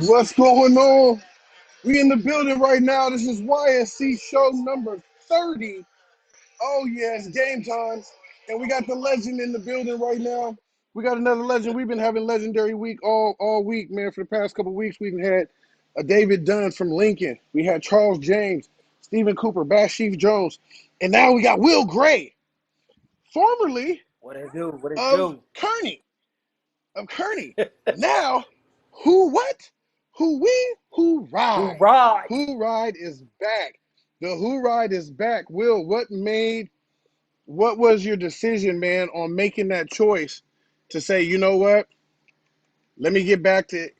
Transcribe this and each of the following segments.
What's going on? We in the building right now. This is YSC show number 30. Oh yes, game time. And we got the legend in the building right now. We got another legend. We've been having legendary week all week, man. For the past couple of weeks, we've had a David Dunn from Lincoln. We had Charles James, Stephen Cooper, Bash Chief Jones, and now we got Will Gray, formerly What it do? What it of do? Kearney. Of Kearney. Now, who what? Who we? Who Who ride? ride? Who ride is back. The Who ride is back. Will, what was your decision, man, on making that choice to say, you know what? Let me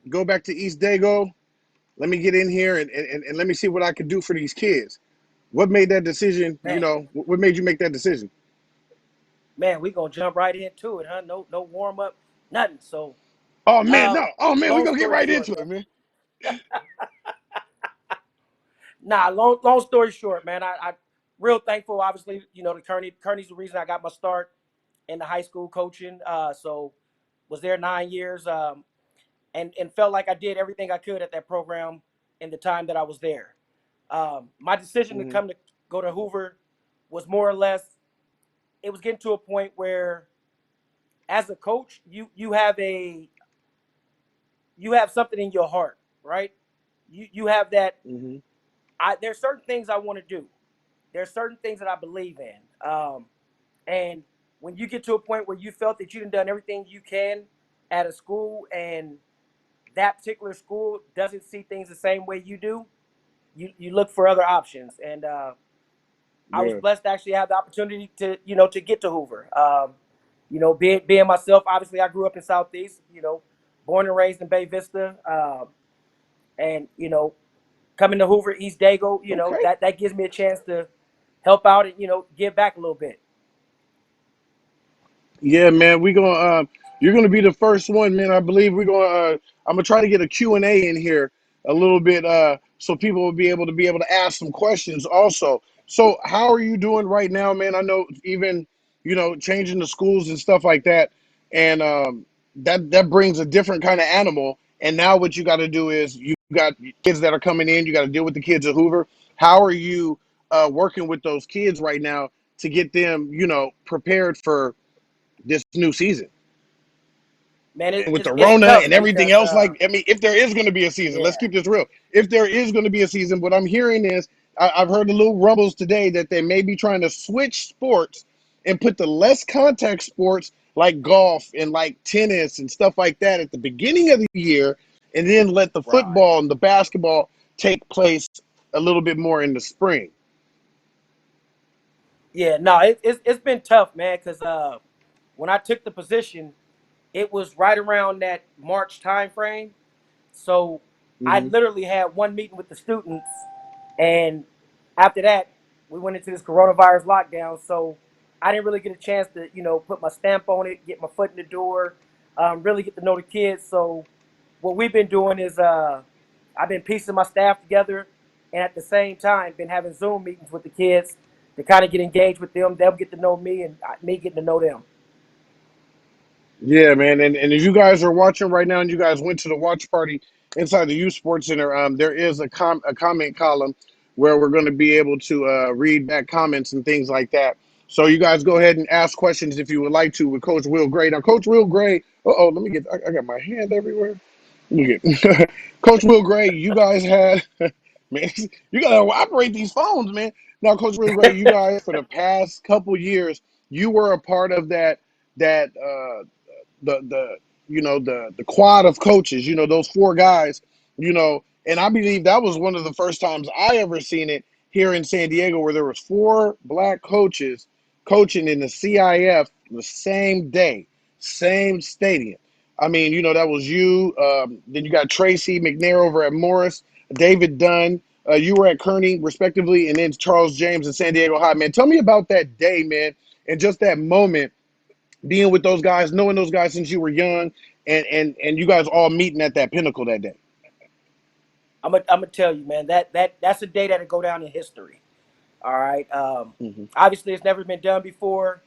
go back to East Dago. Let me get in here and let me see what I can do for these kids. What made that decision? Man, What made you make that decision? man, we gonna jump right into it, huh? No warm up, nothing. So, Oh man, uh, no. Oh man, we're long gonna get story right short, into man. it, man. Long story short, man. I real thankful. Obviously, the Kearney's the reason I got my start in the high school coaching. So was there 9 years, and felt like I did everything I could at that program in the time that I was there. My decision to Mm-hmm. go to Hoover was more or less. It was getting to a point where, as a coach, you have something in your heart, right? You have that. Mm-hmm. There's certain things I want to do. There's certain things that I believe in. And when you get to a point where you felt that you've done everything you can at a school, and that particular school doesn't see things the same way you do, you look for other options. And I was Yeah. blessed to actually have the opportunity to get to Hoover. Being myself, obviously I grew up in Southeast. Born and raised in Bay Vista, and coming to Hoover, East Dago. Okay. That gives me a chance to help out and give back a little bit. Yeah, man, we gonna you're gonna be the first one, man. I believe we're gonna I'm gonna try to get a Q&A in here a little bit so people will be able to ask some questions also. So how are you doing right now, man? I know even changing the schools and stuff like that, and that brings a different kind of animal. And now what you got to do is you got kids that are coming in. You got to deal with the kids at Hoover. How are you working with those kids right now to get them prepared for this new season? Man, And with the it's Rona tough and everything because else, like, I mean, if there is going to be a season, let's yeah, keep this real. If there is going to be a season, what I'm hearing is I've heard the little rumbles today that they may be trying to switch sports and put the less contact sports like golf and like tennis and stuff like that at the beginning of the year, and then let the right. football and the basketball take place a little bit more in the spring. Yeah, no, it's been tough, man. Because when I took the position, it was right around that March time frame. So I Hmm. literally had one meeting with the students, and after that, we went into this coronavirus lockdown. So I didn't really get a chance to, put my stamp on it, get my foot in the door, really get to know the kids. So what we've been doing is I've been piecing my staff together, and at the same time, been having Zoom meetings with the kids to kind of get engaged with them. They'll get to know me, and me getting to know them. Yeah, man, and if you guys are watching right now, and you guys went to the watch party inside the Youth Sports Center, there is a comment column where we're going to be able to read back comments and things like that. So you guys go ahead and ask questions if you would like to with Coach Will Gray. Now, Coach Will Gray, let me get. I got my hand everywhere. Let me get Coach Will Gray. You guys had man, you got to operate these phones, man. Now, Coach Will Gray, you guys for the past couple years, you were a part of that. The the quad of coaches, those four guys, and I believe that was one of the first times I ever seen it here in San Diego where there was four black coaches coaching in the CIF the same day, same stadium. I mean, that was you. Then you got Tracy McNair over at Morris, David Dunn. You were at Kearney, respectively, and then Charles James in San Diego High. Man, tell me about that day, man, and just that moment being with those guys, knowing those guys since you were young, and you guys all meeting at that pinnacle that day. I'm gonna tell you, man, that's a day that'll go down in history. All right. Mm-hmm. Obviously, it's never been done before,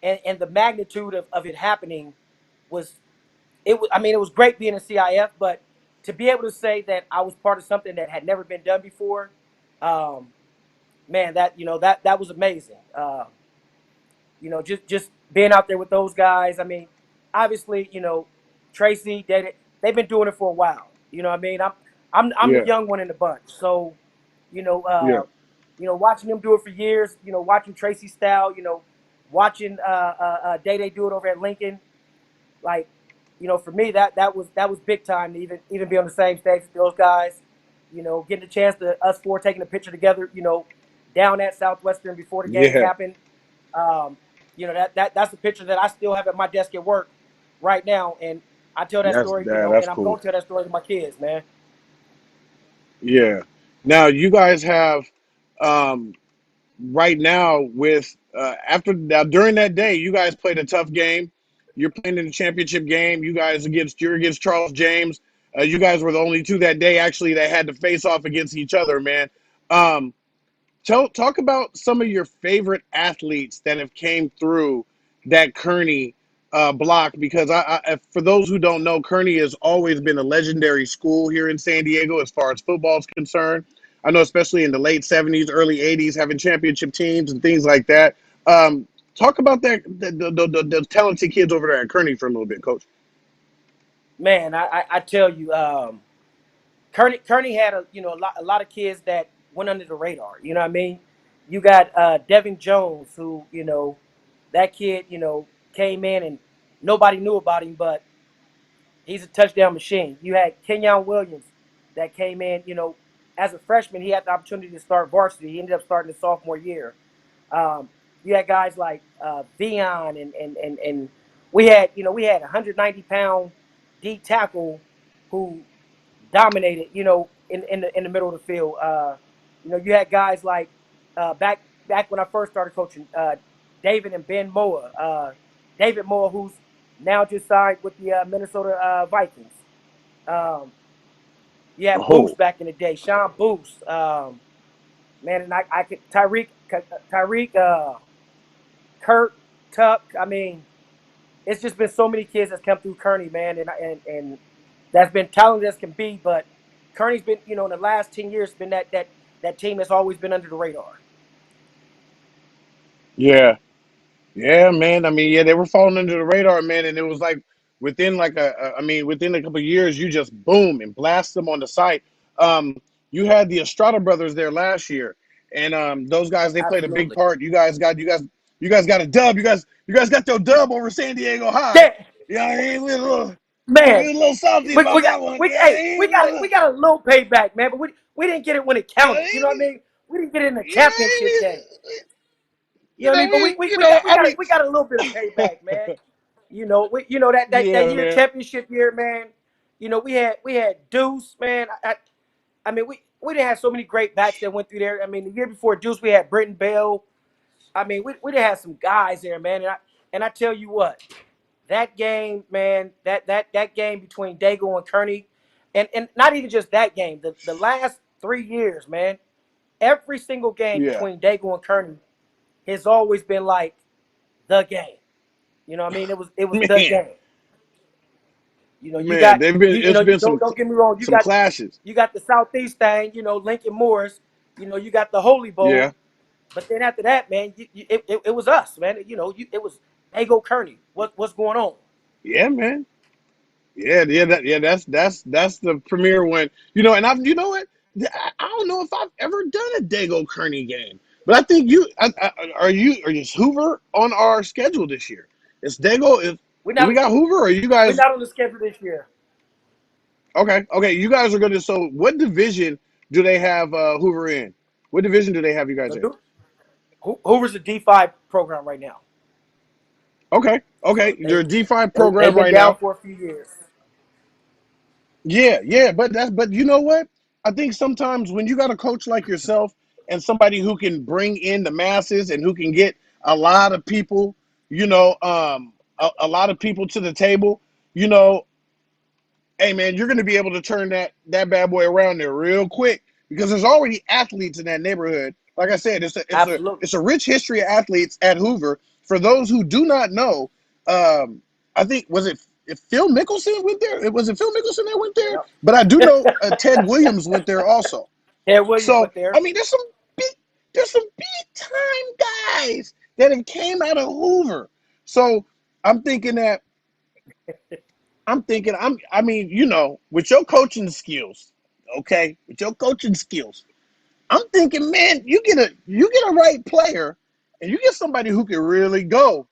and the magnitude of it happening was it was. I mean, it was great being a CIF, but to be able to say that I was part of something that had never been done before, um, man, that was amazing. Just being out there with those guys. I mean, obviously, Tracy, they've been doing it for a while. You know what I mean? I'm the Yeah, young one in the bunch. So, you know, yeah, uh, watching them do it for years, watching Tracy Style, watching Day Day do it over at Lincoln, like, for me that was big time to even be on the same stage with those guys. Getting a chance to us four taking a picture together, down at Southwestern before the games yeah. happened. Um, that's a picture that I still have at my desk at work right now, and I tell that story, That's and I'm cool. going to tell that story to my kids, man. Yeah. Now you guys have um, right now with after now during that day, you guys played a tough game. You're playing in the championship game. You're against Charles James. You guys were the only two that day actually that had to face off against each other, man. Um, talk about some of your favorite athletes that have came through that Kearney block, because for those who don't know, Kearney has always been a legendary school here in San Diego as far as football is concerned. I know, especially in the late '70s, early '80s, having championship teams and things like that. Talk about the talented kids over there at Kearney for a little bit, Coach. Man, I tell you, Kearney had a lot of kids that went under the radar. You know what I mean? You got Devin Jones, who that kid came in and nobody knew about him, but he's a touchdown machine. You had Kenyon Williams that came in, as a freshman. He had the opportunity to start varsity. He ended up starting his sophomore year. Um, you had guys like Vion, and we had 190-pound D tackle who dominated, in the middle of the field. You had guys like back when I first started coaching, David and Ben Moa. David Moa, who's now just signed with the Minnesota Vikings. Um, you had Boost Oh, back in the day, Sean Boost. Man, and I could Tyreek, Kurt, Tuck. I mean, it's just been so many kids that's come through Kearney, man, and that's been talented as can be. But Kearney's been, in the last 10 years, been that team that's always been under the radar. yeah. Yeah, man. I mean, yeah, they were falling under the radar, man, and it was like within a couple of years, you just boom and blast them on the site. You had the Estrada brothers there last year, and those guys they played a big Absolutely. part. You guys got a dub. You guys got your dub over San Diego High. Yeah, You know what I mean? We man. a little salty We about got that one. we Yeah, hey we got a little payback, man, but we didn't get it when it you know, counted. You know what I mean? We didn't get it in the you know, championship game. You know what I mean? But we we, you we know. got we I got mean, we got a little bit of payback, man. That yeah, year man. championship year, man. We had Deuce, man. I mean we didn't have so many great backs that went through there. I mean the year before Deuce we had Britton Bell. I mean we did have some guys there, man. And I tell you what, that game, man, that game between Dago and Kearney, and not even just that game, the last 3 years, man, every single game Yeah, between Dago and Kearney has always been like the game. You know what I mean? It was the man. game. You Man, got they've been you it's know you been don't get me wrong. You some got clashes. you got the Southeast thing. Lincoln Morris. You got the Holy Yeah, Bowl. But then after that, man, it was us, man. It was Dago Kearney. What's going on? yeah, man. That's the premier one. And you know what? I don't know if I've ever done a Dago Kearney game, but I think are you Hoover on our schedule this year? It's Dago. We're Do not we got Hoover? Or are you we're guys not on the schedule this year. okay? Okay, you guys are gonna. So, what division do they have Hoover in? What division do they have you guys in? Hoover's a D5 program right now. Okay, okay, So you're a D5 they've program been right down now. for a few years. Yeah, yeah, but you know what? I think sometimes when you got a coach like yourself and somebody who can bring in the masses and who can get a lot of people, a lot of people to the table, you know, hey man, you're going to be able to turn that bad boy around there real quick because there's already athletes in that neighborhood. Like I said, Absolutely. it's a rich history of athletes at Hoover. For those who do not know, I think was it if Phil Mickelson went there. It was it Phil Mickelson that went there, Yep. but I do know Ted Williams went there also. Ted Williams So went there. I mean, big, there's some big time guys that have came out of Hoover. So I'm thinking that I mean, with your coaching skills, okay, with your coaching skills, I'm thinking, man, you get a right player, and you get somebody who can really go.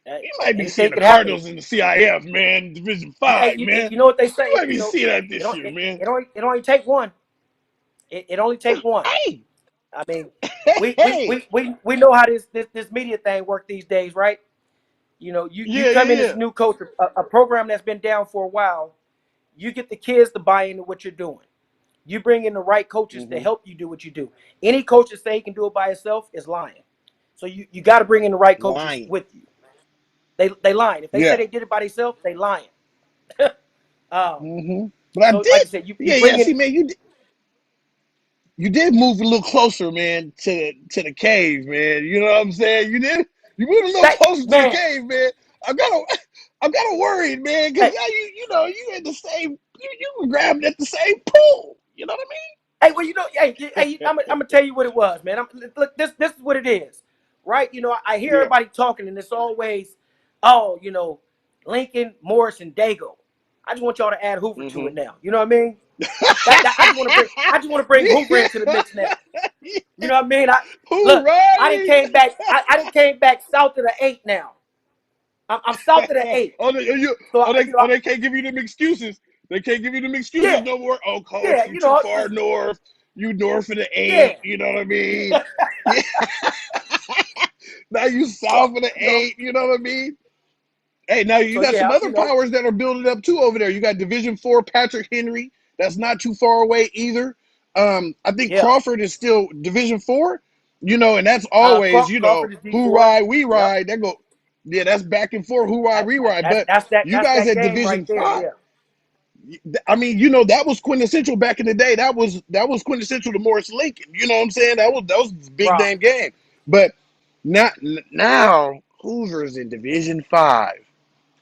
Hey, You might be seeing anything the can happen. Cardinals in the CIF, man, Division Hey, Five, man. you know what they You say? might be seeing that this year, man. It only take one. It only take one. Hey, I mean, hey, we know how this media thing work these days, right? You yeah, come in as yeah, a new coach, a program that's been down for a while. You get the kids to buy into what you're doing. You bring in the right yeah. coaches to help you do what you do. Any coach that say he can do it by himself is lying. So you got to bring in the right coaches Lying. with you. They lying. If they say Yeah. they did it by themselves, they lying. um, But I so like I did. said, you Yeah, yeah. bring in See, man, you did move a little closer, man, to the cave, man. You know what I'm saying? You did. You moved a little that closer to the man. cave, man. I'm kind of, I'm kind of worried, man, because Hey, now you at the same, you were grabbing at the same pool. You know what hey, well, hey, I'm gonna tell you what it was, man. Look, this is what it is, right? I I hear mean? everybody talking, and it's always, oh, Lincoln, Morris, and Dago. I just want y'all to add Hoover Yeah. to it now. You know what I mean? That I just want to bring Hoover into the mix now. You know what I mean? Who Look, I didn't riding? came back. I didn't came back south of the 8 now. I'm south of the 8. Oh, they, you, So oh, they, oh, they can't give you them excuses. They can't give you them excuses yeah, no more. Oh, coach, yeah, you too far north. You north of the yeah. eight. You know what I mean? Yeah. Now you So south of the eight. You know what I mean? Hey, now you so got some yeah, other powers that are building up too over there. You got Division 4 Patrick Henry. That's not too far away either. I think yeah. Crawford is still Division 4. And that's always Crawford is who D4. ride we Yep. ride. That go, yeah, that's back and forth. Who ride we ride. But you That's guys that at game right Division there. Five. Yeah. I mean, that was quintessential back in the day. That was quintessential to Morris Lincoln. You know what I'm saying? That was a big Right. damn game. But not now Hoover's in Division 5,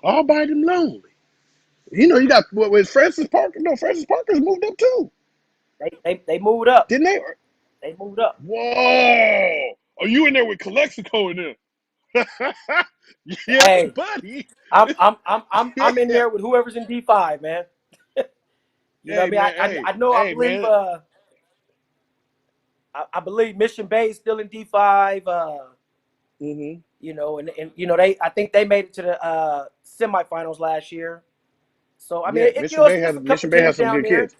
all by them lonely. You got what with Francis Parker. No, Francis Parker's moved up too, They moved up. didn't they? They moved up. Whoa! Are you in there with Calexico in there? Yeah, Hey, buddy. I'm in there with whoever's in D5, man. You know what I Hey mean? man. Hey, I know hey man. I believe Mission Bay is still in D5. Hmm. And they I think they made it to the semifinals last year. So I mean, Yeah, it's a couple Mission Bay teams has some down good there, kids.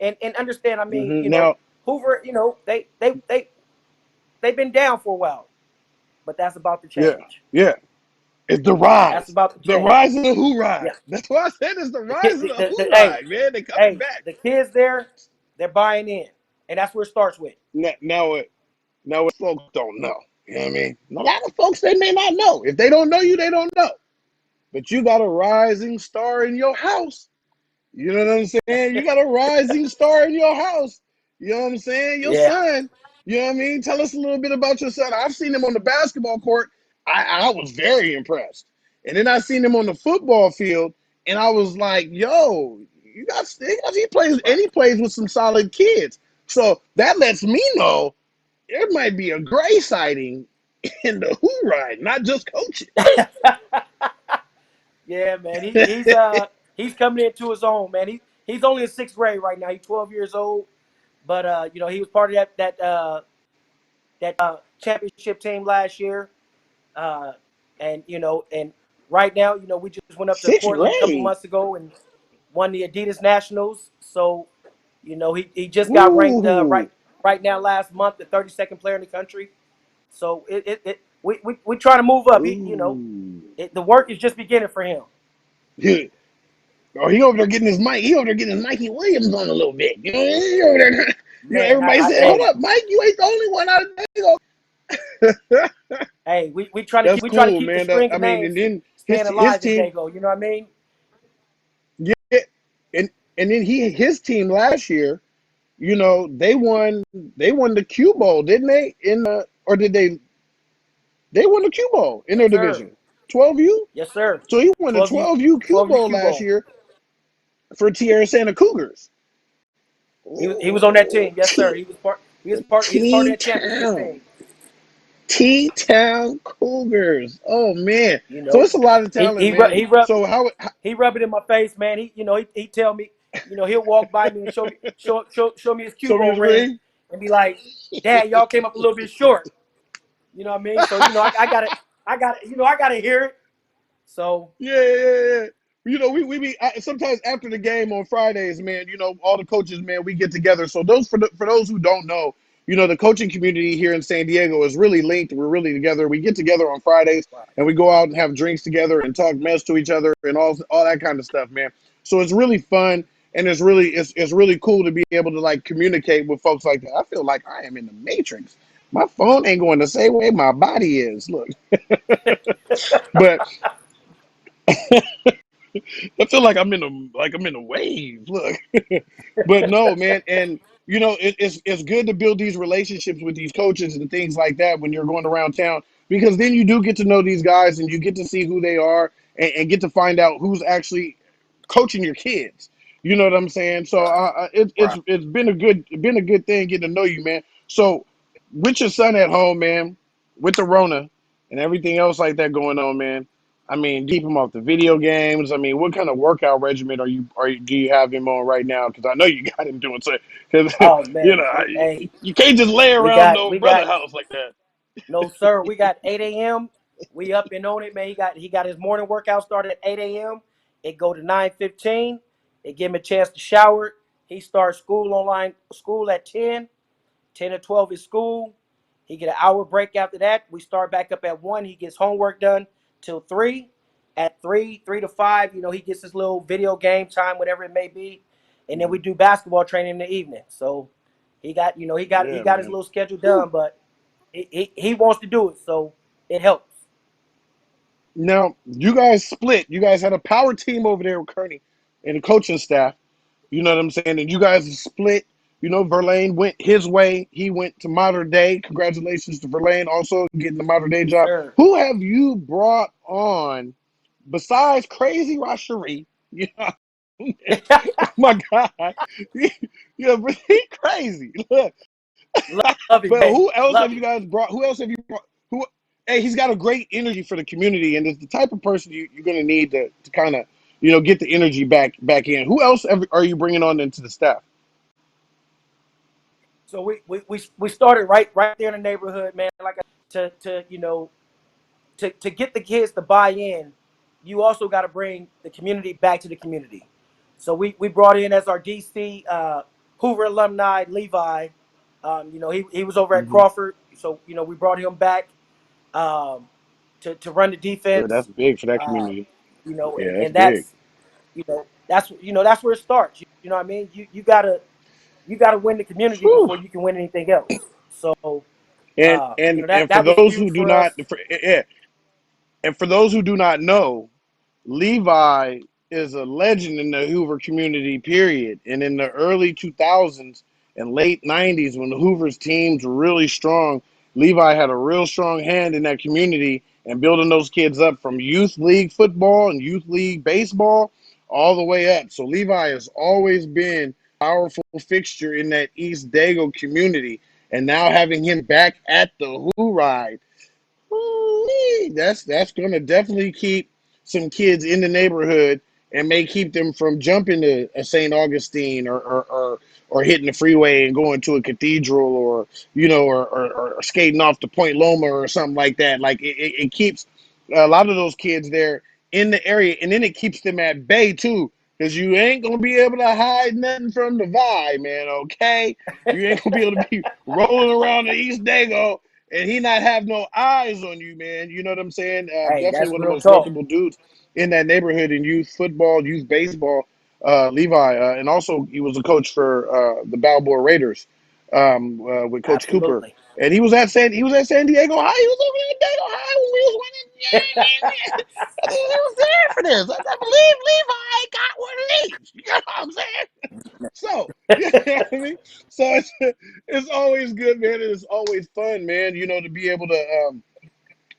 and understand. I mean, Now, Hoover, they've been down for a while, but that's about to yeah, change. yeah. It's the That's rise. about to The change. rise of the Who Yeah. Ride. That's why I said it's the The kid, rise of the Who hey, Ride, man. They're coming back. the kids there, they're buying in, and that's where it starts with. Now what folks don't know. You know what I mean? A lot of folks, they may not know. If they don't know you, they don't know. But you got a rising star in your house. You know what I'm saying? You got a rising star in your house. You know what I'm saying? Your Yeah. son. You know what I mean? Tell us a little bit about your son. I've seen him on the basketball court. I was very impressed. And then I seen him on the football field, and I was like, yo, he plays with some solid kids. So that lets me know there might be a gray sighting in the Who Ride, not just coaching. Yeah, man. He's coming into his own, man. He's only in sixth grade right now. He's 12 years old, but he was part of that championship team last year, uh, and right now, we just went up to Sixth Portland a couple grade. months ago and won the Adidas Nationals. So, he just got ranked Ooh. right now last month the 32nd player in the country. So we trying to move up. Ooh. The work is just beginning for him. Yeah. Oh, he over there getting his mic. He over there getting his Mikey Williams on a little bit. He over there. Man, Everybody said, "Hold hey, up, Mike. You ain't the only one out there." hey, That's we try to cool, keep the man. That string I of mean, and names then his staying his alive in team, Dago. You know what I mean? yeah, and then his team last year, they won the Q Bowl, didn't they? Or did they won the Q Bowl in Yes, their sir. division? 12U. Yes, sir. So he won the 12U, 12U Q 12U Bowl Q last Bowl. year for Tierra Santa Cougars. He was on that Ooh, team. Yes, sir. He was part of T that championship Town. team. T Town Cougars. Oh man. You So know, it's a lot of he talent, he ru- man. he rub So how he rub it in my face, man. He tell me, he'll walk by me and show me his Q show me Bowl his ring ring? and be like, "Dad, y'all came up a little bit short." You know what I mean? So I gotta hear it. So Yeah. We be sometimes after the game on Fridays, man. All the coaches, man, we get together. So for those who don't know, the coaching community here in San Diego is really linked. We're really together. We get together on Fridays right, and we go out and have drinks together and talk mess to each other and all that kind of stuff, man. So it's really fun and it's really cool to be able to like communicate with folks like that. I feel like I am in the Matrix. My phone ain't going the same way my body is. Look, but I feel like I'm in a wave. Look, but no, man, and it's good to build these relationships with these coaches and things like that when you're going around town because then you do get to know these guys and you get to see who they are and get to find out who's actually coaching your kids. You know what I'm saying? So right, it's right. it's been a good thing getting to know you, man. So with your son at home, man, with the Rona and everything else like that going on, man. I mean, keep him off the video games. I mean, what kind of workout regimen do you have him on right now? Because I know you got him doing so. Because Oh man, hey, you can't just lay we around got no we brother got house like that. no sir. We got 8 a.m. We up and on it, man. He got his morning workout started at 8 a.m. It go to 9:15. It give him a chance to shower. He starts school at 10. 10 to 12 is school. He get an hour break after that. We start back up at 1. He gets homework done till 3. At 3 to 5, he gets his little video game time, whatever it may be. And then we Mhm. do basketball training in the evening. So he got, he Yeah, got his man. little schedule Whew. done, but he wants to do it, so it helps. Now you guys split. You guys had a power team over there with Kearney and the coaching staff. You know what I'm saying? And you guys split. Verlaine went his way. He went to Modern Day. Congratulations to Verlaine also getting the Modern Day Yes, job. sir. Who have you brought on besides Crazy Rasherie? Yeah, my God. Yeah, but he crazy. Look, Love him, but man. who else have Love you him. guys brought? Who else have you brought? Who? Hey, he's got a great energy for the community, and it's the type of person you're going to need to kind of get the energy back in. Who else are you bringing on into the staff? So we started right there in the neighborhood, man. Like to get the kids to buy in, you also got to bring the community back to the community. So we brought in as our DC Hoover alumni Levi. He was over at Hmm. Crawford, so we brought him back um, to run the Yeah, that's defense. big for that Uh, community. and Yeah, that's and big. that's where it starts. You know what I mean? You gotta win the community Whew. before you can win anything else. So And and that and for that was those huge who do for not, us. yeah, and for those who do not know, Levi is a legend in the Hoover community, period. And in the early 2000s and late 90s, when the Hoover's teams were really strong, Levi had a real strong hand in that community and building those kids up from youth league football and youth league baseball all the way up. So Levi has always been a powerful fixture in that East Dago community. And now having him back at the Who Ride, ooh, that's gonna definitely keep some kids in the neighborhood and may keep them from jumping to a St. Augustine or hitting the freeway and going to a cathedral or skating off to Point Loma or something like that. Like it keeps a lot of those kids there in the area, and then it keeps them at bay too. Because you ain't gonna be able to hide nothing from the vibe, man. Okay, you ain't gonna be able to be rolling around the East Dago and he not have no eyes on you, man. You know what I'm saying? Hey, Definitely that's one of the real most talk. likable dudes in that neighborhood in youth football, youth baseball. Levi, and also he was a coach for the Balboa Raiders with Coach Cooper, Absolutely. and he was at San Diego High. He was over at Diego High when we was winning. Yeah. I think he was there for this. I believe Levi got one of these. You know what I'm saying? So, you know what I mean? So it's always good, man. It's always fun, man. To be able to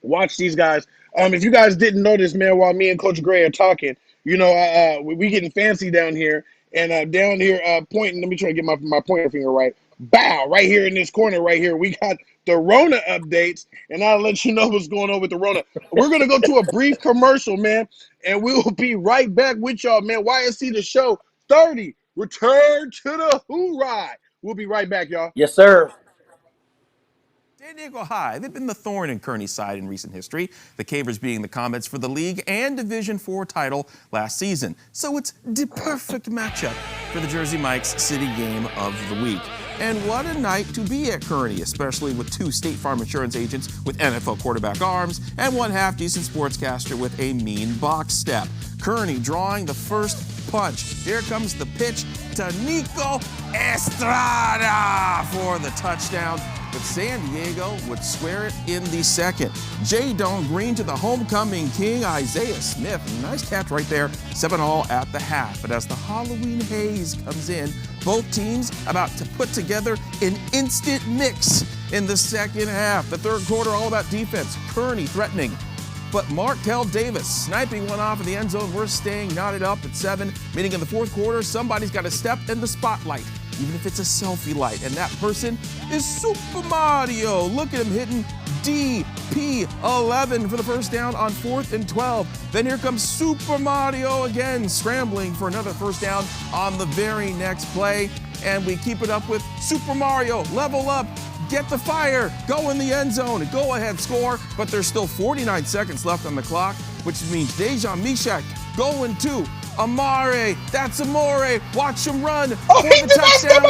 Watch these guys. If you guys didn't notice, man, while me and Coach Gray are talking, we getting fancy down here, and down here pointing. Let me try to get my pointer finger right. Bow, right here in this corner, right here. We got the Rona updates, and I'll let you know what's going on with the Rona. We're gonna go to a brief commercial, man, and we will be right back with y'all, man. YSC the show 30. Return to the Hoover. We'll be right back, y'all. Yes, sir. San Diego High, they've been the thorn in Kearney's side in recent history, the Cavers being the Comets for the league and Division IV title last season. So it's the perfect matchup for the Jersey Mike's city game of the week. And what a night to be at Kearney, especially with two State Farm insurance agents with NFL quarterback arms and one half-decent sportscaster with a mean box step. Kearney drawing the first punch. Here comes the pitch to Nico Estrada for the touchdown, but San Diego would square it in the second. J-Don Green to the homecoming king, Isaiah Smith. Nice catch right there, 7-all at the half. But as the Halloween haze comes in, both teams about to put together an instant mix in the second half. The third quarter all about defense. Kearney threatening, but Markel Davis sniping one off in the end zone. We're staying knotted up at 7, meaning in the fourth quarter, somebody's got to step in the spotlight, even if it's a selfie light, and that person is Super Mario. Look at him hitting DP11 for the first down on 4th and 12. Then here comes Super Mario again, scrambling for another first down on the very next play, and we keep it up with Super Mario, level up, get the fire, go in the end zone, go ahead, score, but there's still 49 seconds left on the clock, which means Dejan Mishak going to Amare, that's Amore, watch him run for the touchdown,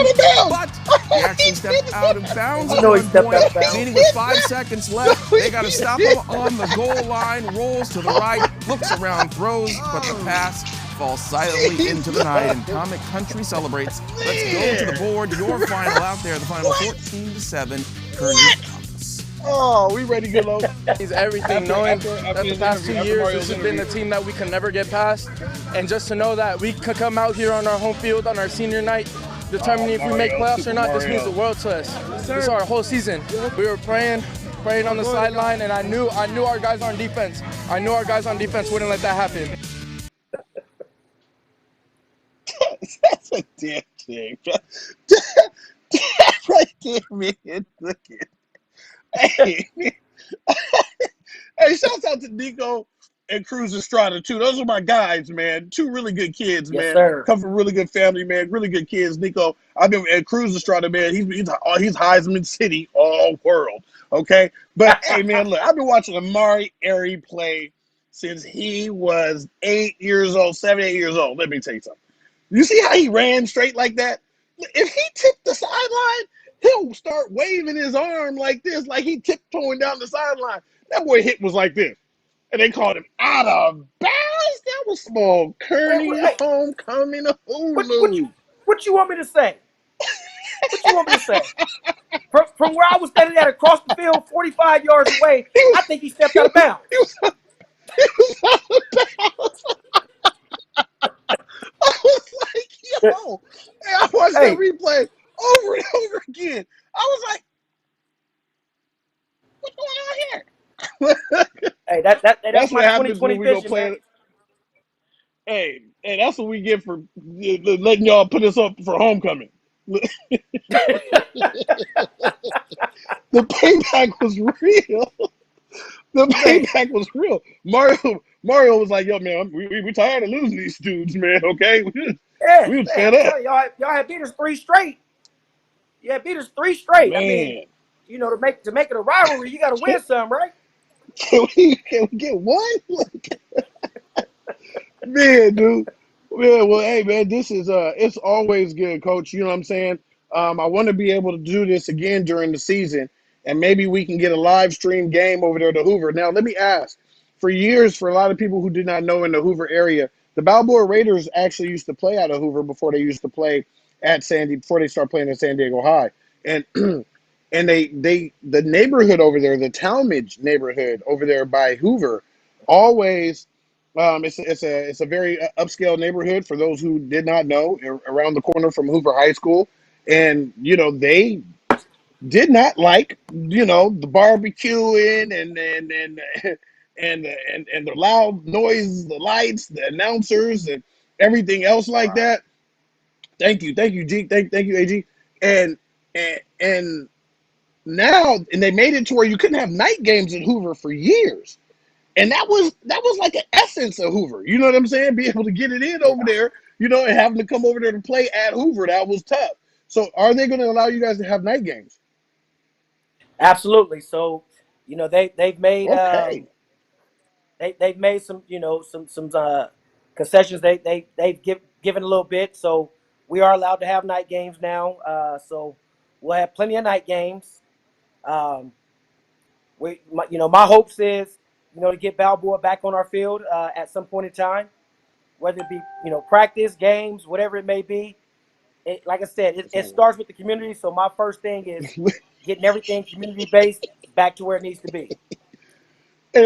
but he actually stepped out of bounds at one point, meaning with 5 seconds left, they got to stop him on the goal line, rolls to the right, looks around, throws, but the pass falls silently into the night, and Comic Country celebrates. Let's go to the board. Your final out there, the final 14-7, Kearney Compass. Oh, we ready to go low. He's everything, knowing that the past 2 years, this has been a team that we can never get past. And just to know that we could come out here on our home field on our senior night, determining if we make playoffs or not, this means the world to us. This is our whole season. We were praying on the sideline, and I knew our guys on defense. I knew our guys on defense wouldn't let that happen. That's a damn thing. Right there, man. Look at Hey, hey, shouts out to Nico and Cruz Estrada, too. Those are my guys, man. Two really good kids, Yes, man. sir. Come from a really good family, man. Really good kids. Nico, I've been at Cruz Estrada, man. He's Heisman City all world, okay? But, hey, man, look, I've been watching Amari Airy play since he was 8 years old, 7, 8 years old. Let me tell you something. You see how he ran straight like that? If he tipped the sideline, he'll start waving his arm like this, like he tiptoeing down the sideline. That boy hit was like this. And they called him out of bounds. That was small. Kearney Hey, homecoming what Hulu. you want me to say? What you want me to say? From where I was standing at across the field, 45 yards away, I think he stepped out of bounds. He was out of bounds. I was like, yo. Hey, I watched that replay over and over again. I was like, what's going on here? Hey, that's what my happens 2020 when we go vision, play. man. Hey, that's what we get for letting y'all put us up for homecoming. The payback was real. The payback was real. Mario was like, yo, man, we tired of losing these dudes, man, okay? We was fed up. Y'all had beat us 3 straight. Yeah, beat us 3 straight. Man. I mean, to make it a rivalry, you got to win some, right? Can we get one? Man, dude. Yeah, well, hey, man, this is it's always good, Coach. You know what I'm saying? I want to be able to do this again during the season, and maybe we can get a live stream game over there to Hoover. Now, let me ask. For years, for a lot of people who did not know in the Hoover area, the Balboa Raiders actually used to play out of Hoover before they used to play before they start playing at San Diego High, and and the neighborhood over there, the Talmadge neighborhood over there by Hoover, always. It's a very upscale neighborhood for those who did not know, around the corner from Hoover High School, and did not like, the barbecuing and the loud noise, the lights, the announcers, and everything else like Right. that. Thank you, G. Thank you, AG. And now, and they made it to where you couldn't have night games in Hoover for years. And that was like an essence of Hoover. You know what I'm saying? Be able to get it in Yeah. over there, and having to come over there to play at Hoover, that was tough. So are they going to allow you guys to have night games? Absolutely. So, they've made Okay. they've made some concessions. They've given a little bit. So we are allowed to have night games now. So we'll have plenty of night games. Um, my hopes is to get Balboa back on our field at some point in time, whether it be practice, games, whatever it may be. Like I said, it starts with the community. So my first thing is getting everything community based back to where it needs to be.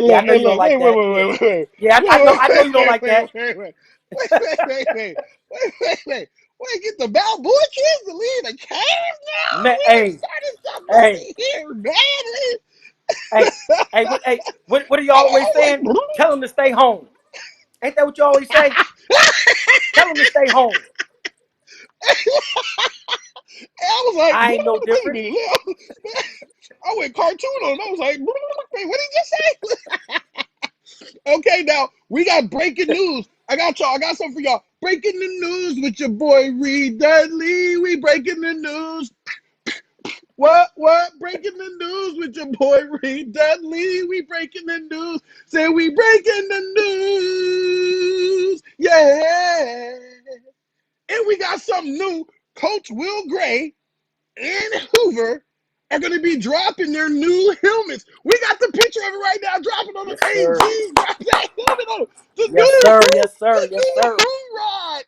Yeah, I know Hey, you don't look, like wait, wait, that. wait, Yeah, wait, wait, yeah, wait, I know wait, you don't wait, like that. wait, wait, wait, wait, get the Balboa kids to leave the cave now? Man, We done hey, started some hey, money here, man. hey, what are you I always was like, saying? Tell them to stay home. Ain't that what you always say? Tell them to stay home. I was like, I ain't no wait a different. minute. I went cartoon on him. I was like, wait, what did you just say? Okay, now we got breaking news. I got y'all. I got something for y'all. Breaking the news with your boy Reed Dudley. We breaking the news. What? Breaking the news with your boy Reed Dudley. We breaking the news. Say we breaking the news. Yeah. And we got something new. Coach Will Gray and Hoover are going to be dropping their new helmets. We got the picture of it right now, dropping on the Yes, sir. AG. Drop that helmet on the Yes, new sir. Who, Yes, sir. the Yes, new sir. Who ride.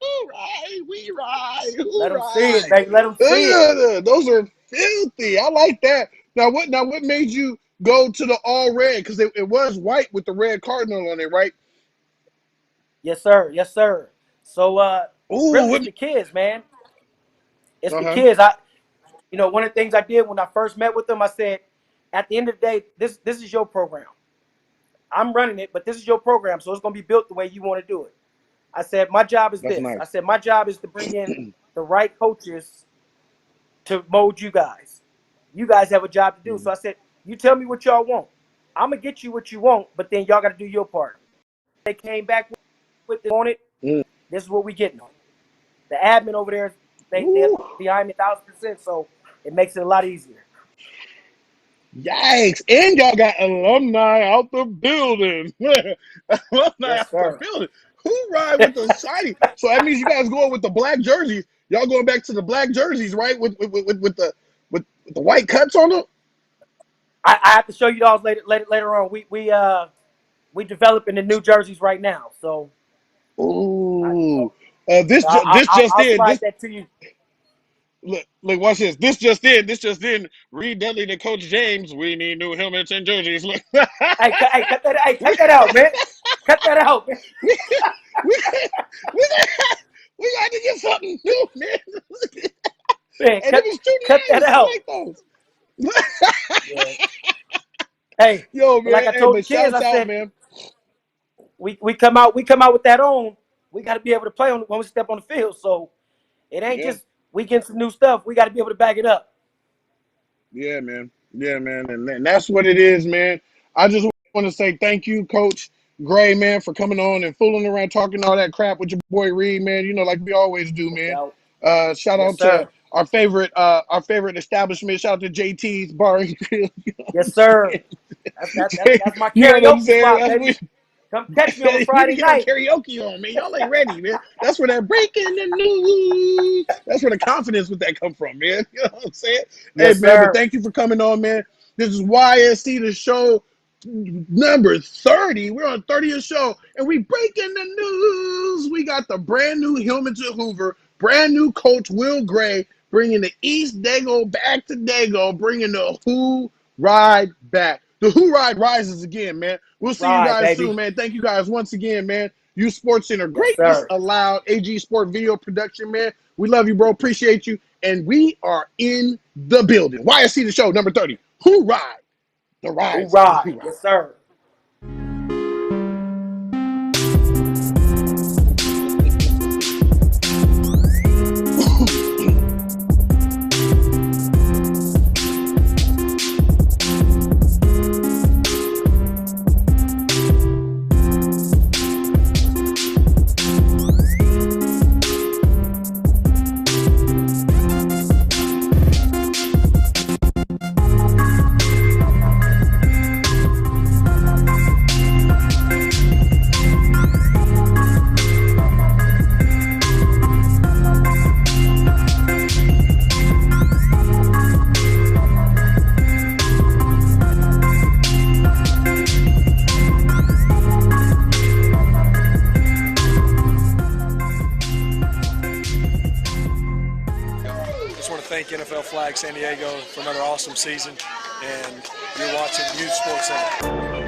Who ride, we ride, Let who them see it, ride. baby. Let them see it. Those are filthy. I like that. Now what made you go to the all red? Because it was white with the red cardinal on it, right? Yes, sir. Yes, sir. So, Ooh, really, what? it's the kids, man. It's the Uh-huh. kids. One of the things I did when I first met with them, I said, at the end of the day, this is your program. I'm running it, but this is your program, so it's going to be built the way you want to do it. I said, my job is That's this. I nice. said, my job is to bring in the right coaches to mold you guys. You guys have a job to do. So I said, you tell me what y'all want. I'm going to get you what you want, but then y'all got to do your part. They came back with it on it. Mm. This is what we getting on. The admin over there, they're Ooh. behind me 1,000%, so it makes it a lot easier. Yikes. And y'all got alumni out the building. Alumni Yes, out the sir. building. Who ride with the shiny? So that means you guys going with the black jerseys. Y'all going back to the black jerseys, right? With the white cuts on them? I have to show you those later on. We developing the new jerseys right now, so I, Ooh. This just I'll in. slide that to you. Look, watch this. This just in. Reed Dudley to Coach James. We need new helmets and jerseys. Look. Cut that out, man. Cut that out, man. we, we, we, we got to get something new, man. Man, And it was too cut that nice. I out. like those. Yeah. Hey, Yo, but like man. I Hey, told the but kids, shouts I out, said man. we come out with that on. We got to be able to play on when we step on the field. So it ain't Yeah, just we get some new stuff. We got to be able to back it up. yeah, man. Yeah, man. And that's what it is, man. I just want to say thank you, Coach Gray, man, for coming on and fooling around talking all that crap with your boy Reed, man. Like we always do, No man. doubt. Shout Yes, out to sir. our favorite establishment. Shout out to JT's Bar and Grill. You know what I'm Yes, sir. saying? That's my You know what I'm karaoke saying? spot, That's baby. what Come catch me on a we need to Friday get that night. karaoke on, man. Y'all ain't ready, man. That's where that breaking the news. That's where the confidence with that come from, man. You know what I'm saying? Hey, Yes, man, but sir. thank you for coming on, man. This is YSC, the show number 30. We're on 30th show, and we breaking the news. We got the brand new helmets at Hoover, brand new coach Will Gray, bringing the East Dago back to Dago, bringing the Who Ride back. The Who Ride rises again, man. We'll see you Right, guys baby. soon, man. Thank you guys once again, man. You Sports Center, Yes, greatness sir. allowed. AG Sport Video Production, man. We love you, bro. Appreciate you. and we are in the building. YSC the show, number 30. Who ride? The rise. Hoorah! Yes, sir. Just want to thank NFL Flag San Diego for another awesome season, and you're watching Youth Sports Center.